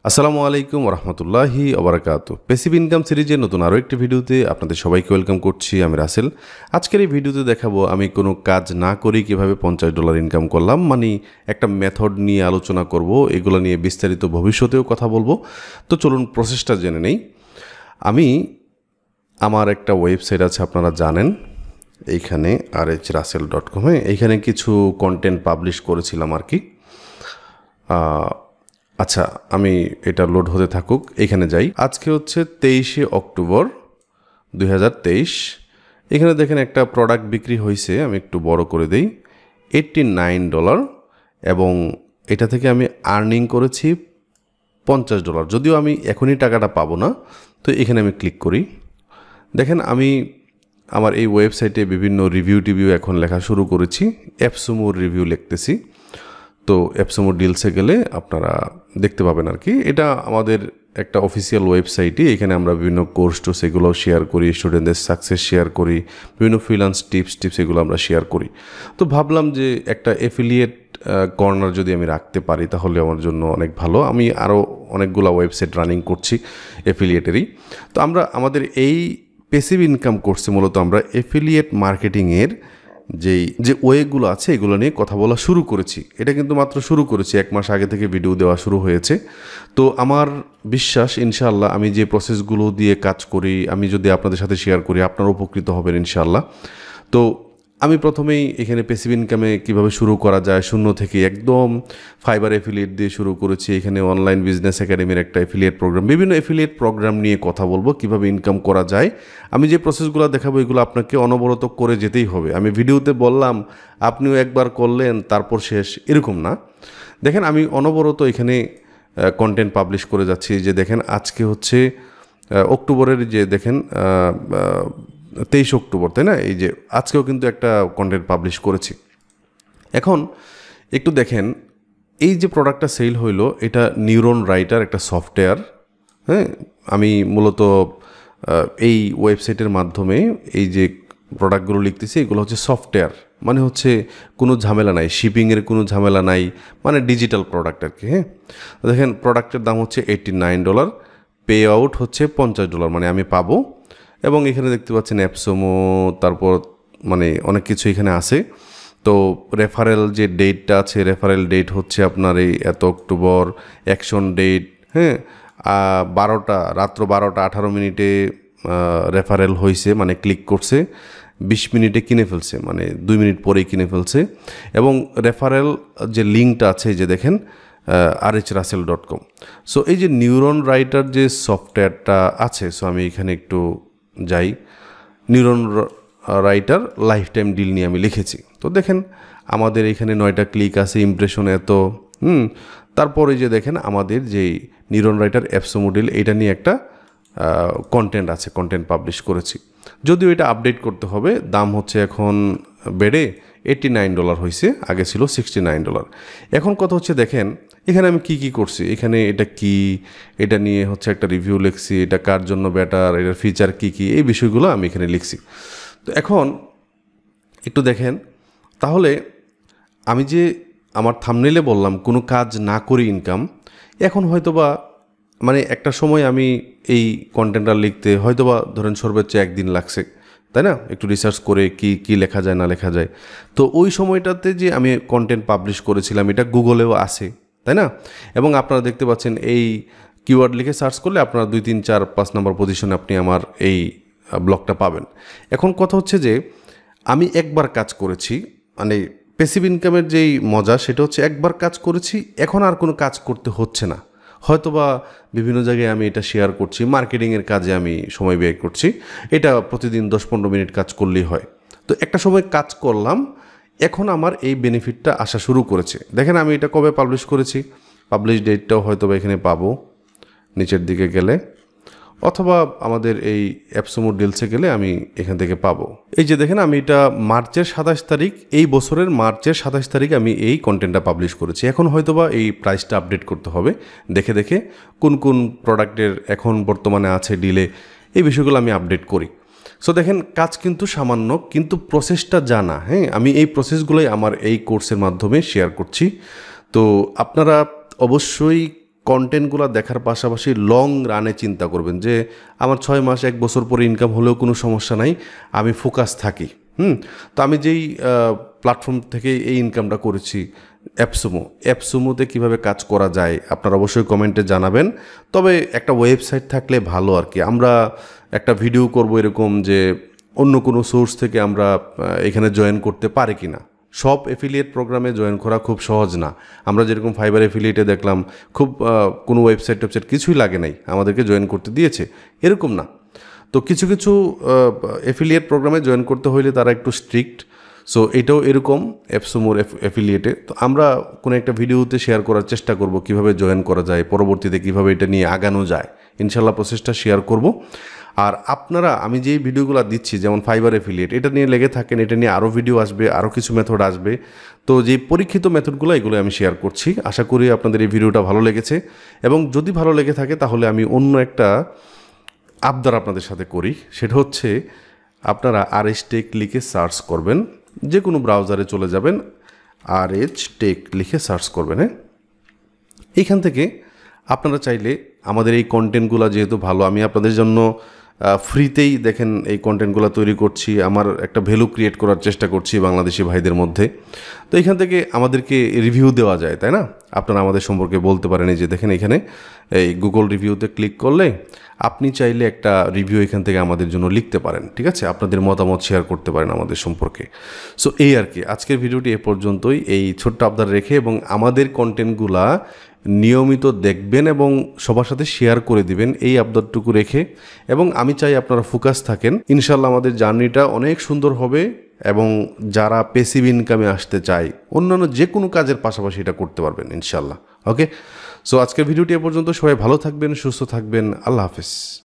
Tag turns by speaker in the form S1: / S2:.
S1: আসসালামু আলাইকুম রহমতুল্লাহি ওবারাকাতু। প্যাসিভ ইনকাম সিরিজের নতুন আরও একটি ভিডিওতে আপনাদের সবাইকে ওয়েলকাম করছি। আমি রাসেল। আজকের এই ভিডিওতে দেখাবো আমি কোনো কাজ না করেই কীভাবে $50 ইনকাম করলাম, মানে একটা মেথড নিয়ে আলোচনা করব, এগুলো নিয়ে বিস্তারিত ভবিষ্যতেও কথা বলবো। তো চলুন প্রসেসটা জেনে নেই। আমার একটা ওয়েবসাইট আছে, আপনারা জানেন, এইখানে rhrasel.com, এইখানে কিছু কন্টেন্ট পাবলিশ করেছিলাম আর কি। আচ্ছা, আমি এটা লোড হতে থাকুক, এখানে যাই। আজকে হচ্ছে 23শে অক্টোবর 2023। এখানে দেখেন একটা প্রোডাক্ট বিক্রি হয়েছে, আমি একটু বড় করে দেই, $89, এবং এটা থেকে আমি আর্নিং করেছি $50। যদিও আমি এখনই টাকাটা পাবো না, তো এখানে আমি ক্লিক করি। দেখেন আমি আমার এই ওয়েবসাইটে বিভিন্ন রিভিউ এখন লেখা শুরু করেছি। অ্যাপসমোর রিভিউ লিখতেছি। তো অ্যাপসমো ডিলসে গেলে আপনারা দেখতে পাবেন আর কি। এটা আমাদের একটা অফিসিয়াল ওয়েবসাইটই। এখানে আমরা বিভিন্ন কোর্স টোর্স এগুলো শেয়ার করি, স্টুডেন্টদের সাকসেস শেয়ার করি, বিভিন্ন ফ্রিল্যান্স টিপস এগুলো আমরা শেয়ার করি। তো ভাবলাম যে একটা অ্যাফিলিয়েট কর্নার যদি আমি রাখতে পারি তাহলে আমার জন্য অনেক ভালো। আমি আরও অনেকগুলো ওয়েবসাইট রানিং করছি অ্যাফিলিয়েটেরই। তো আমাদের এই প্যাসিভ ইনকাম কোর্সে মূলত আমরা অ্যাফিলিয়েট মার্কেটিংয়ের যে ওয়েগুলো আছে এগুলো নিয়ে কথা বলা শুরু করেছি। এটা কিন্তু মাত্র শুরু করেছি, 1 মাস আগে থেকে ভিডিও দেওয়া শুরু হয়েছে। তো আমার বিশ্বাস ইনশাআল্লাহ আমি যে প্রসেসগুলো দিয়ে কাজ করি, আমি যদি আপনাদের সাথে শেয়ার করি, আপনারা উপকৃত হবেন ইনশাআল্লাহ। তো আমি প্রথমেই এখানে প্যাসিভ ইনকামে কীভাবে শুরু করা যায় শূন্য থেকে একদম ফাইবার অ্যাফিলিয়েট দিয়ে শুরু করেছি। এখানে অনলাইন বিজনেস একাডেমির একটা অ্যাফিলিয়েট প্রোগ্রাম, বিভিন্ন অ্যাফিলিয়েট প্রোগ্রাম নিয়ে কথা বলবো, কীভাবে ইনকাম করা যায়। আমি যে প্রসেসগুলো দেখাবো এগুলো আপনাকে অনবরত করে যেতেই হবে। আমি ভিডিওতে বললাম আপনিও একবার করলেন তারপর শেষ, এরকম না। দেখেন আমি অনবরত এখানে কন্টেন্ট পাবলিশ করে যাচ্ছি। যে দেখেন আজকে হচ্ছে অক্টোবরের, যে দেখেন 23 অক্টোবর, তাই না? এই যে আজকেও কিন্তু একটা কন্টেন্ট পাবলিশ করেছি। এখন একটু দেখেন, এই যে প্রোডাক্টটা সেল হইলো, এটা নিউরন রাইটার একটা সফটওয়্যার। আমি মূলত এই ওয়েবসাইটের মাধ্যমে এই যে প্রোডাক্টগুলো লিখতেছি এগুলো হচ্ছে সফটওয়্যার, মানে হচ্ছে কোনো ঝামেলা নাই, শিপিংয়ের কোনো ঝামেলা নাই, মানে ডিজিটাল প্রোডাক্ট আর কি। দেখেন প্রোডাক্টের দাম হচ্ছে $89, পে আউট হচ্ছে $50, মানে আমি পাবো। এবং এখানে দেখতে পাচ্ছেন অ্যাপসমো, তারপর মানে অনেক কিছু এখানে আছে। তো রেফারেল যে ডেটটা আছে, রেফারেল ডেট হচ্ছে আপনার এই এত অক্টোবর, অ্যাকশন ডেট, রাত্র 12টা 18 মিনিটে রেফারেল হয়েছে, মানে ক্লিক করছে, 20 মিনিটে কিনে ফেলছে, মানে 2 মিনিট পরেই কিনে ফেলছে। এবং রেফারেল যে লিঙ্কটা আছে যে দেখেন rhrasel.com। সো এই যে নিউরন রাইটার যে সফটওয়্যারটা আছে, সো আমি এখানে একটু যাই। Neuron Writer lifetime deal নিয়ে আমি লিখেছি। তো দেখেন আমাদের এখানে 9টা ক্লিক আছে, ইমপ্রেশন এত। তারপরে যে দেখেন আমাদের যেই নিউরন রাইটার অ্যাপসমো ডিল, এটা নিয়ে একটা কন্টেন্ট আছে, কন্টেন্ট পাবলিশ করেছি। যদিও এটা আপডেট করতে হবে, দাম হচ্ছে এখন বেড়ে $89 হয়েছে, আগে ছিল $69। এখন কথা হচ্ছে দেখেন এখানে আমি কি করছি, এখানে এটা নিয়ে হচ্ছে একটা রিভিউ লিখছি, এটা কার জন্য বেটার, এটার ফিচার কি এই বিষয়গুলো আমি এখানে লিখছি। তো এখন একটু দেখেন, তাহলে আমি যে আমার থাম্বনেইলে বললাম কোনো কাজ না করে ইনকাম, এখন হয়তোবা মানে একটা সময় আমি এই কন্টেন্টটা লিখতে হয়তোবা ধরেন সর্বোচ্চ 1 দিন লাগছে, তাই না? একটু রিসার্চ করে কি লেখা যায় না লেখা যায়। তো ওই সময়টাতে যে আমি কন্টেন্ট পাবলিশ করেছিলাম এটা গুগলেও আছে, তাই না? এবং আপনারা দেখতে পাচ্ছেন এই কিওয়ার্ড লিখে সার্চ করলে আপনারা 2, 3, 4, 5 নম্বর পজিশনে আপনি আমার এই ব্লগটা পাবেন। এখন কথা হচ্ছে যে আমি একবার কাজ করেছি, মানে প্যাসিভ ইনকামের যেই মজা সেটা হচ্ছে একবার কাজ করেছি, এখন আর কোনো কাজ করতে হচ্ছে না। হয়তোবা বিভিন্ন জায়গায় আমি এটা শেয়ার করছি, মার্কেটিংয়ের কাজে আমি সময় ব্যয় করছি, এটা প্রতিদিন 10-15 মিনিট কাজ করলেই হয়। তো একটা সময় কাজ করলাম, এখন আমার এই বেনিফিটটা আসা শুরু করেছে। দেখেন আমি এটা কবে পাবলিশ করেছি, পাবলিশ ডেটটাও হয়তোবা এখানে পাবো নিচের দিকে গেলে, অথবা আমাদের এই অ্যাপসমো ডিলসে গেলে আমি এখান থেকে পাবো। এই যে দেখেন আমি এটা মার্চের 27 তারিখ, এই বছরের মার্চের 27 তারিখ আমি এই কন্টেন্টটা পাবলিশ করেছি। এখন হয়তোবা এই প্রাইসটা আপডেট করতে হবে, দেখে কোন প্রোডাক্টের এখন বর্তমানে আছে ডিলে, এই বিষয়গুলো আমি আপডেট করি। সো দেখেন কাজ কিন্তু সামান্য, কিন্তু প্রসেসটা জানা। আমি এই প্রসেসগুলোই আমার এই কোর্সের মাধ্যমে শেয়ার করছি। তো আপনারা অবশ্যই কন্টেন্টগুলো দেখার পাশাপাশি লং রানে চিন্তা করবেন যে আমার 6 মাস 1 বছর পরে ইনকাম হলেও কোনো সমস্যা নাই, আমি ফোকাস থাকি। তো আমি যেই প্ল্যাটফর্ম থেকে এই ইনকামটা করেছি অ্যাপসুমোতে কীভাবে কাজ করা যায় আপনারা অবশ্যই কমেন্টে জানাবেন। তবে একটা ওয়েবসাইট থাকলে ভালো আর কি। আমরা একটা ভিডিও করব এরকম যে অন্য কোনো সোর্স থেকে আমরা এখানে জয়েন করতে পারি কি না। সব এফিলিয়েট প্রোগ্রামে জয়েন করা খুব সহজ না। আমরা যেরকম ফাইবার এফিলিয়েটে দেখলাম খুব কোনো ওয়েবসাইট কিছুই লাগে নাই, আমাদেরকে জয়েন করতে দিয়েছে, এরকম না। তো কিছু কিছু এফিলিয়েট প্রোগ্রামে জয়েন করতে হইলে তারা একটু স্ট্রিক্ট। সো এটাও এরকম অ্যাপসুমোর এফিলিয়েটে। তো আমরা কোনো একটা ভিডিওতে শেয়ার করার চেষ্টা করব কিভাবে জয়েন করা যায়, পরবর্তীতে কিভাবে এটা নিয়ে আগানো যায়, ইনশাল্লাহ প্রসেসটা শেয়ার করব। আর আপনারা আমি যেই ভিডিওগুলো দিচ্ছি যেমন ফাইবার এফিলিয়েট, এটা নিয়ে লেগে থাকেন, এটা নিয়ে আরও ভিডিও আসবে, আরও কিছু মেথড আসবে। তো যে পরীক্ষিত মেথডগুলো এগুলো আমি শেয়ার করছি। আশা করি আপনাদের এই ভিডিওটা ভালো লেগেছে, এবং যদি ভালো লেগে থাকে তাহলে আমি অন্য একটা আবদার আপনাদের সাথে করি। সেটা হচ্ছে আপনারা RH টেক লিখে সার্চ করবেন, যে কোনো ব্রাউজারে চলে যাবেন, RH টেক লিখে সার্চ করবেন। এইখান থেকে আপনারা চাইলে আমাদের এই কন্টেন্টগুলো যেহেতু ভালো, আমি আপনাদের জন্য ফ্রিতেই দেখেন এই কন্টেন্টগুলো তৈরি করছি, আমার একটা ভ্যালু ক্রিয়েট করার চেষ্টা করছি বাংলাদেশি ভাইদের মধ্যে। তো এখান থেকে আমাদেরকে রিভিউ দেওয়া যায়, তাই না? আপনারা আমাদের সম্পর্কে বলতে পারেন। এই যে দেখেন এখানে এই গুগল রিভিউতে ক্লিক করলে আপনি চাইলে একটা রিভিউ এখান থেকে আমাদের জন্য লিখতে পারেন, ঠিক আছে? আপনাদের মতামত শেয়ার করতে পারেন আমাদের সম্পর্কে। সো এই আর কি, আজকের ভিডিওটি এ পর্যন্তই। এই ছোট্ট আবদার রেখে এবং আমাদের কন্টেন্টগুলা নিয়মিত দেখবেন এবং সবার সাথে শেয়ার করে দিবেন, এই আবদারটুকু রেখে। এবং আমি চাই আপনারা ফোকাস থাকেন। ইনশাল্লাহ আমাদের জার্নিটা অনেক সুন্দর হবে, এবং যারা প্যাসিভ ইনকামে আসতে চায় অন্যান্য যে কোনো কাজের পাশাপাশি এটা করতে পারবেন ইনশাল্লাহ। ওকে, সো আজকের ভিডিওটি এ পর্যন্ত। সবাই ভালো থাকবেন, সুস্থ থাকবেন। আল্লাহ হাফেজ।